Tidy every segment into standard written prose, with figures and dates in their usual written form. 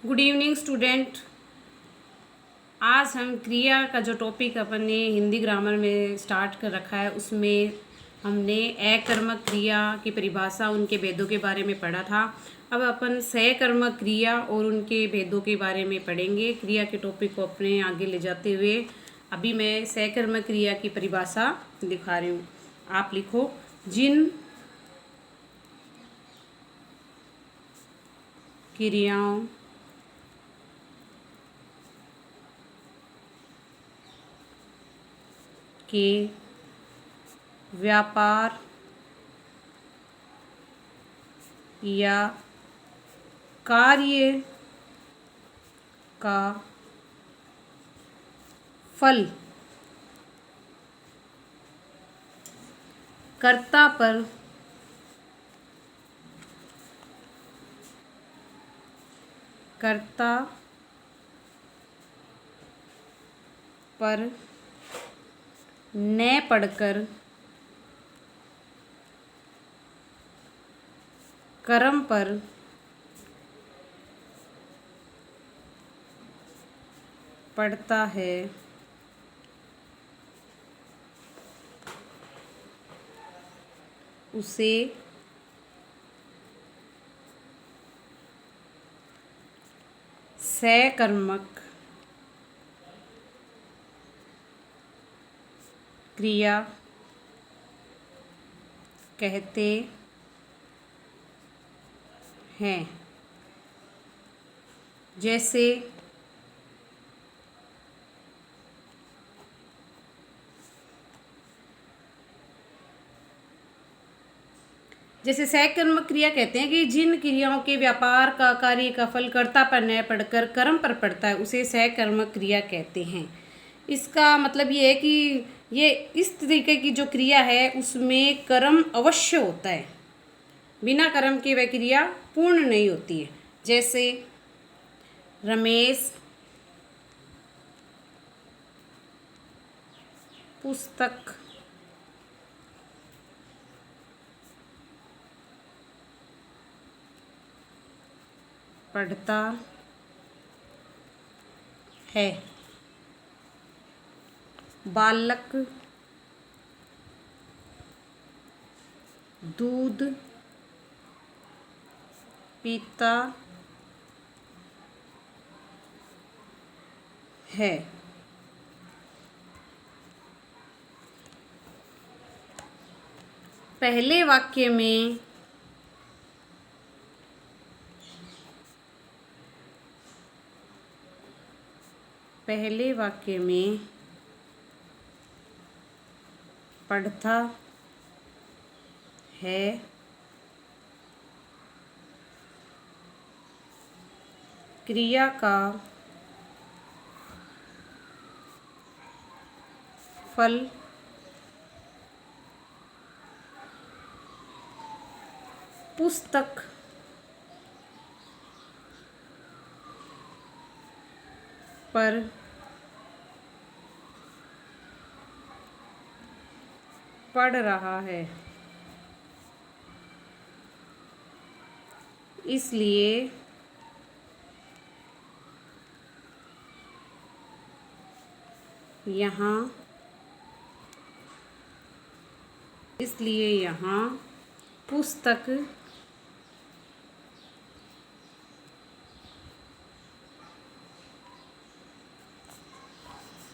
Good evening student. आज हम क्रिया का जो टॉपिक अपन ने हिंदी ग्रामर में स्टार्ट कर रखा है उसमें हमने अकर्मक क्रिया की परिभाषा, उनके भेदों के बारे में पढ़ा था। अब अपन सकर्मक क्रिया और उनके भेदों के बारे में पढ़ेंगे। क्रिया के टॉपिक को अपने आगे ले जाते हुए अभी मैं सकर्मक क्रिया की परिभाषा दिखा रही हूँ। आप लिखो, जिन क्रियाओं के व्यापार या कार्य का फल कर्ता पर न पढ़कर कर्म पर पड़ता है, उसे सकर्मक क्रिया कहते हैं। जैसे सकर्मक क्रिया कहते हैं कि जिन क्रियाओं के व्यापार का कार्य का फल कर्ता पर न पड़कर कर्म पर पड़ता है उसे सकर्मक क्रिया कहते हैं। इसका मतलब ये है कि ये इस तरीके की जो क्रिया है उसमें कर्म अवश्य होता है, बिना कर्म के वह क्रिया पूर्ण नहीं होती है। जैसे रमेश पुस्तक पढ़ता है, बालक दूध पीता है। पहले वाक्य में पढ़ता है क्रिया का फल पुस्तक पर पढ़ रहा है, इसलिए यहाँ पुस्तक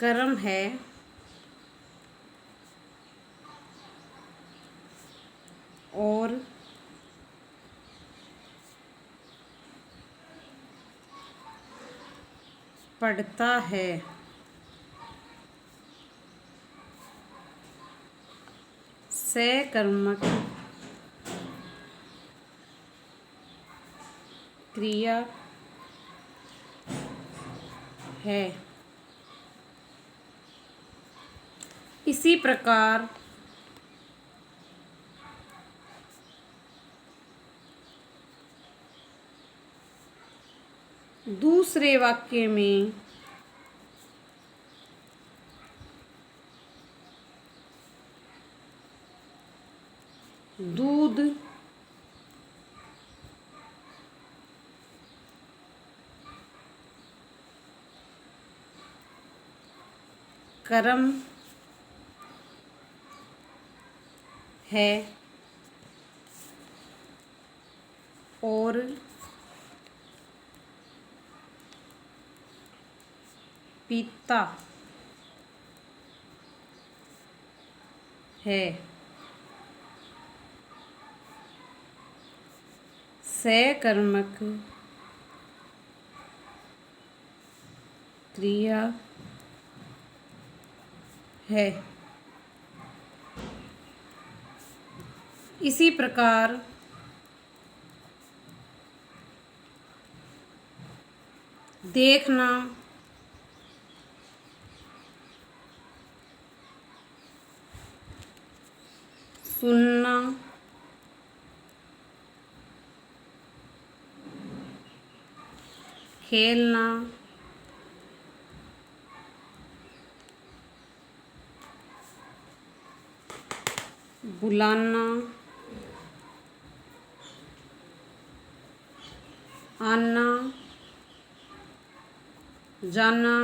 कर्म है और पढ़ता है सकर्मक क्रिया है। इसी प्रकार दूसरे वाक्य में दूध कर्म है और पिता है। सकर्मक क्रिया है। इसी प्रकार देखना, सुनना, खेलना, बुलाना, आना, जाना,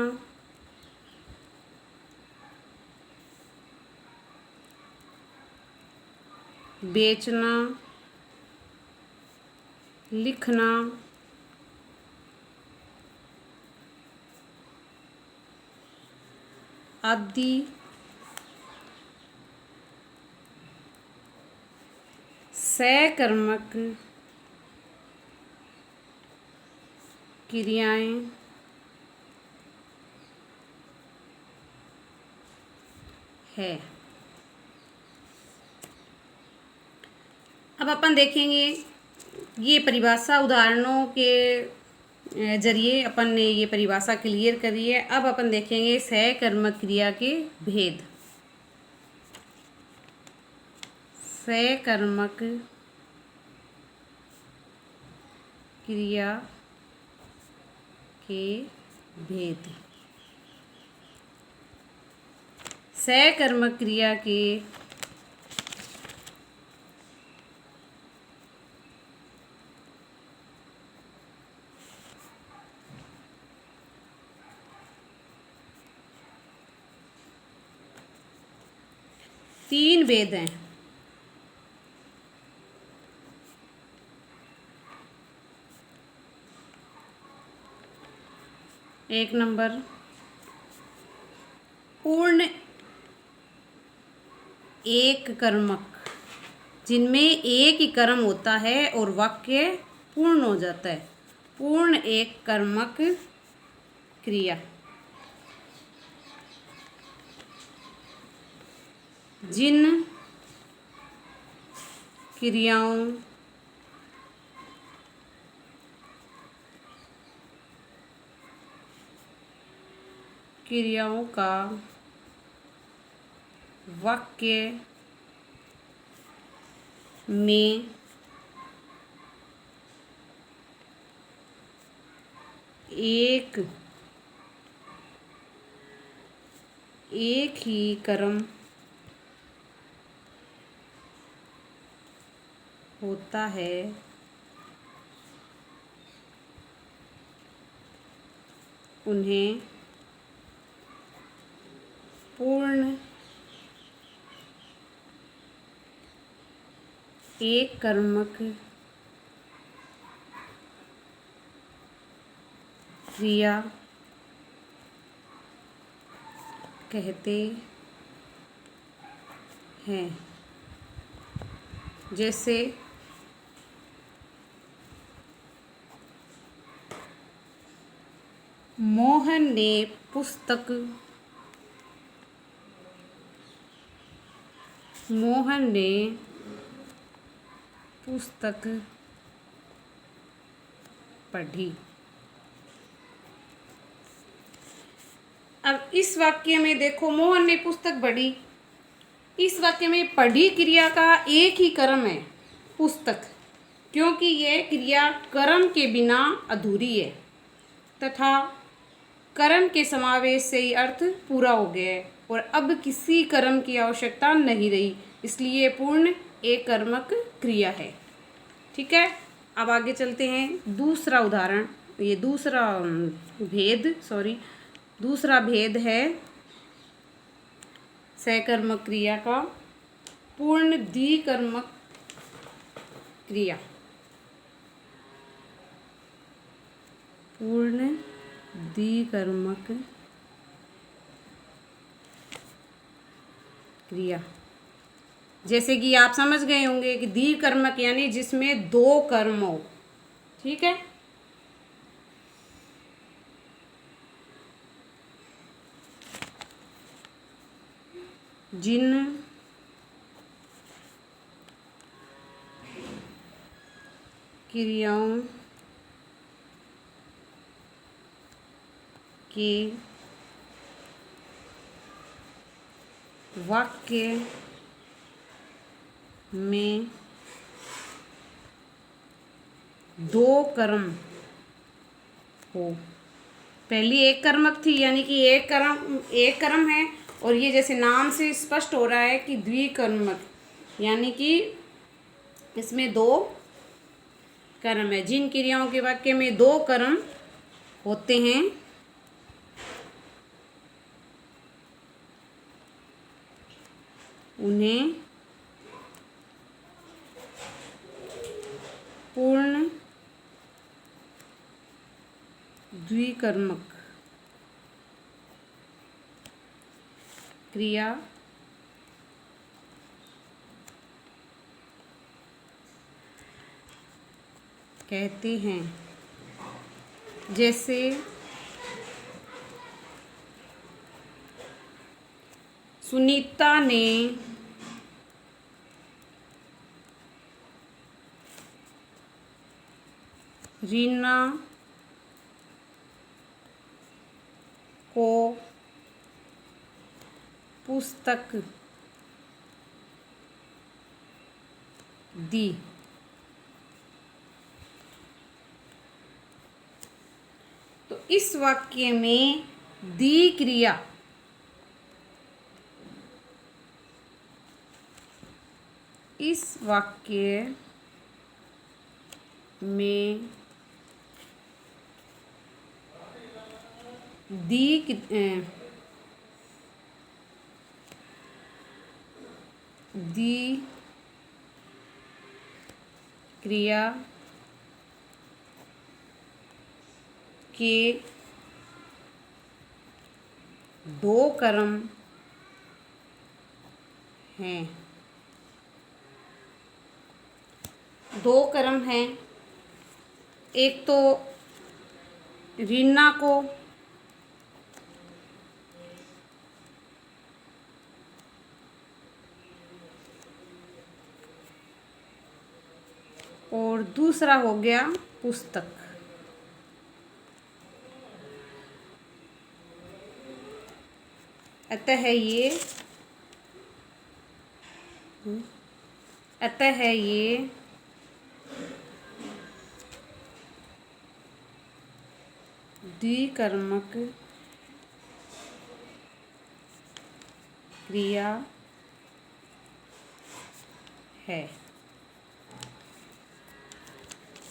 बेचना, लिखना, आदि सकर्मक क्रियाएं है। अब अपन देखेंगे ये परिभाषा उदाहरणों के जरिए अपन ने ये परिभाषा क्लियर करी है। अब अपन देखेंगे सकर्मक क्रिया के भेद। सकर्मक क्रिया के भेद। सकर्मक क्रिया के तीन भेद हैं। एक नंबर, पूर्ण एक कर्मक, जिनमें एक ही कर्म होता है और वाक्य पूर्ण हो जाता है। पूर्ण एक कर्मक क्रिया। जिन क्रियाओं का वाक्य में एक ही कर्म होता है, उन्हें पूर्ण एक कर्मक क्रिया कहते हैं। जैसे मोहन ने पुस्तक पढ़ी। अब इस वाक्य में देखो, मोहन ने पुस्तक पढ़ी। इस वाक्य में पढ़ी क्रिया का एक ही कर्म है, पुस्तक, क्योंकि यह क्रिया कर्म के बिना अधूरी है तथा कर्म के समावेश से ही अर्थ पूरा हो गया है और अब किसी कर्म की आवश्यकता नहीं रही, इसलिए पूर्ण एक कर्मक क्रिया है। ठीक है, अब आगे चलते हैं। दूसरा उदाहरण, ये दूसरा भेद है सकर्मक क्रिया का पूर्ण द्विकर्मक क्रिया, पूर्ण द्विकर्मक क्रिया। जैसे कि आप समझ गए होंगे कि द्विकर्मक यानी जिसमें दो कर्म हो। ठीक है, जिन क्रियाओं के वाक्य में दो कर्म हो। पहली एक कर्मक थी, यानी कि एक कर्म है, और ये जैसे नाम से स्पष्ट हो रहा है कि द्विकर्मक, यानी कि इसमें दो कर्म है। जिन क्रियाओं के वाक्य में दो कर्म होते हैं उन्हें पूर्ण द्विकर्मक क्रिया कहते हैं। जैसे सुनीता ने रीना को पुस्तक दी। तो इस वाक्य में दी क्रिया इस वाक्य में दी क्रिया के दो कर्म हैं। दो कर्म हैं, एक तो रीना को और दूसरा हो गया पुस्तक। अतः ये द्विकर्मक क्रिया है।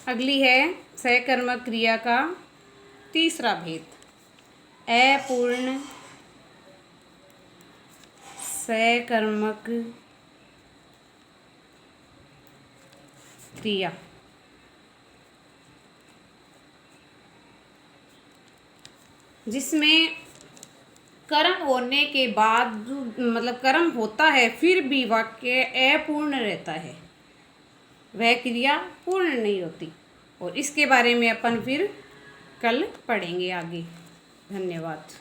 अगली है सकर्मक क्रिया का तीसरा भेद, अपूर्ण सकर्मक क्रिया। जिसमें कर्म होने के बाद मतलब कर्म होता है फिर भी वाक्य अपूर्ण रहता है, वह क्रिया पूर्ण नहीं होती। और इसके बारे में अपन फिर कल पढ़ेंगे आगे। धन्यवाद।